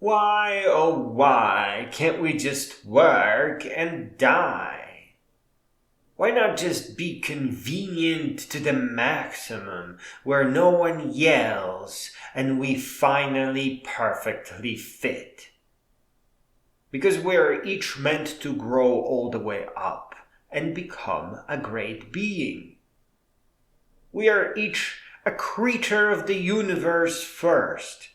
Why, oh why, can't we just work and die? Why not just be convenient to the maximum, where no one yells and we finally perfectly fit? Because we're each meant to grow all the way up and become a great being. We are each a creature of the universe first.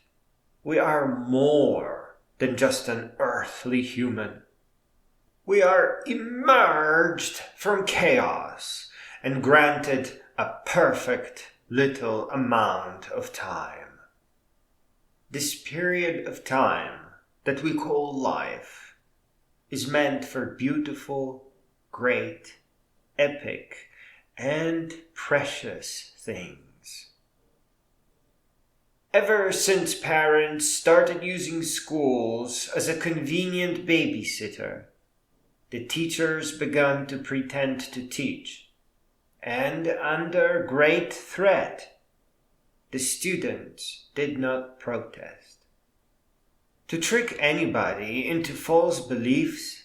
We are more than just an earthly human. We are emerged from chaos and granted a perfect little amount of time. This period of time that we call life is meant for beautiful, great, epic, and precious things. Ever since parents started using schools as a convenient babysitter, the teachers began to pretend to teach, and under great threat, the students did not protest. To trick anybody into false beliefs,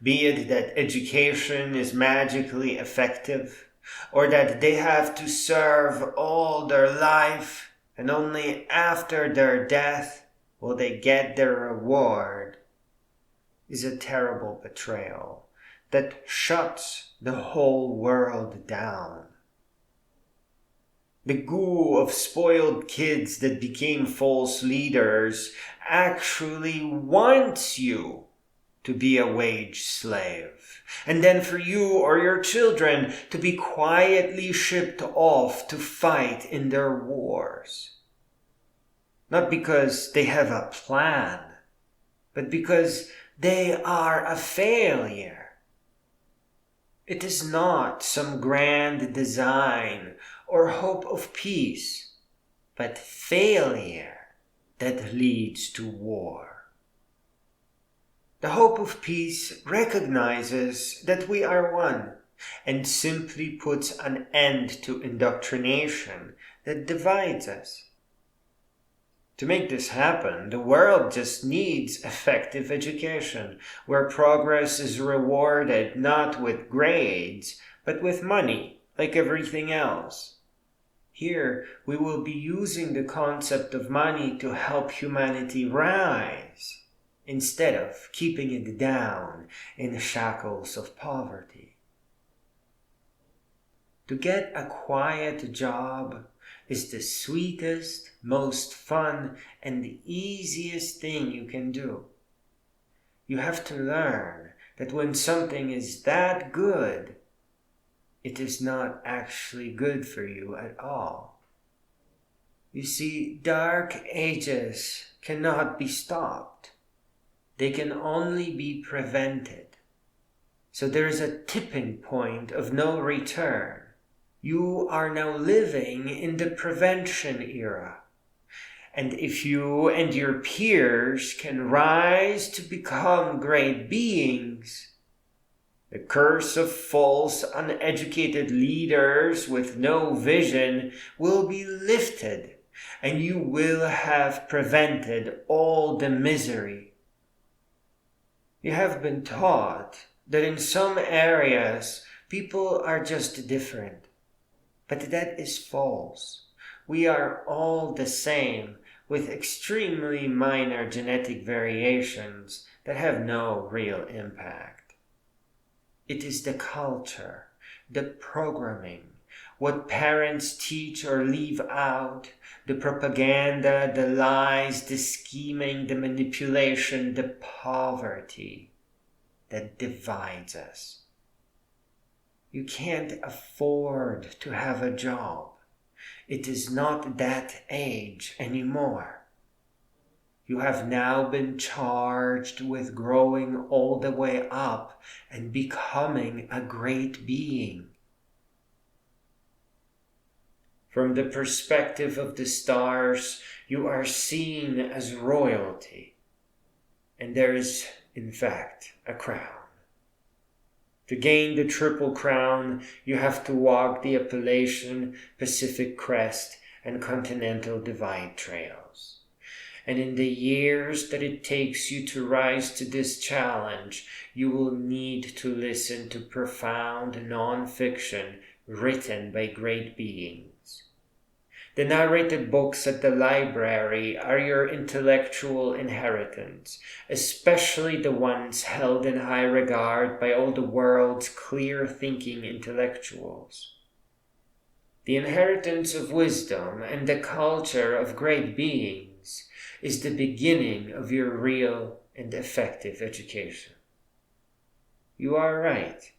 be it that education is magically effective, or that they have to serve all their life and only after their death will they get their reward, is a terrible betrayal that shuts the whole world down. The goo of spoiled kids that became false leaders actually wants you to be a wage slave, and then for you or your children to be quietly shipped off to fight in their wars. Not because they have a plan, but because they are a failure. It is not some grand design or hope of peace, but failure that leads to war. The hope of peace recognizes that we are one and simply puts an end to indoctrination that divides us. To make this happen, the world just needs effective education, where progress is rewarded not with grades, but with money, like everything else. Here, we will be using the concept of money to help humanity rise, instead of keeping it down in the shackles of poverty. To get a quiet job is the sweetest, most fun, and the easiest thing you can do. You have to learn that when something is that good, it is not actually good for you at all. You see, dark ages cannot be stopped. They can only be prevented. So there is a tipping point of no return. You are now living in the prevention era. And if you and your peers can rise to become great beings, the curse of false, uneducated leaders with no vision will be lifted, and you will have prevented all the misery. You have been taught that in some areas people are just different, but that is false. We are all the same, with extremely minor genetic variations that have no real impact. It is the culture, the programming, what parents teach or leave out, the propaganda, the lies, the scheming, the manipulation, the poverty that divides us. You can't afford to have a job. It is not that age anymore. You have now been charged with growing all the way up and becoming a great being. From the perspective of the stars, you are seen as royalty. And there is, in fact, a crown. To gain the Triple Crown, you have to walk the Appalachian, Pacific Crest, and Continental Divide trails. And in the years that it takes you to rise to this challenge, you will need to listen to profound non-fiction written by great beings. The narrated books at the library are your intellectual inheritance, especially the ones held in high regard by all the world's clear-thinking intellectuals. The inheritance of wisdom and the culture of great beings is the beginning of your real and effective education. You are right.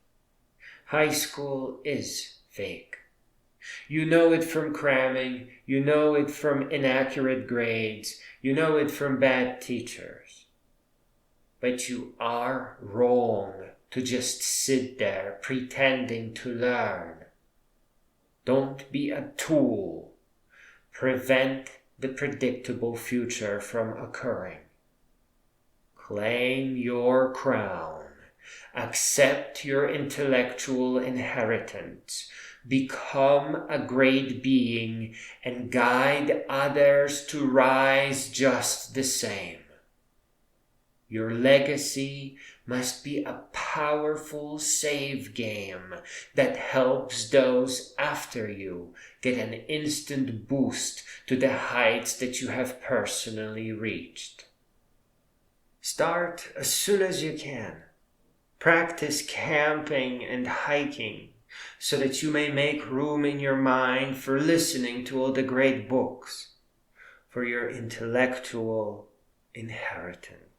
High school is fake. You know it from cramming, you know it from inaccurate grades, you know it from bad teachers. But you are wrong to just sit there pretending to learn. Don't be a tool. Prevent the predictable future from occurring. Claim your crown. Accept your intellectual inheritance. Become a great being and guide others to rise just the same. Your legacy must be a powerful save game that helps those after you get an instant boost to the heights that you have personally reached. Start as soon as you can. Practice camping and hiking so that you may make room in your mind for listening to all the great books, for your intellectual inheritance.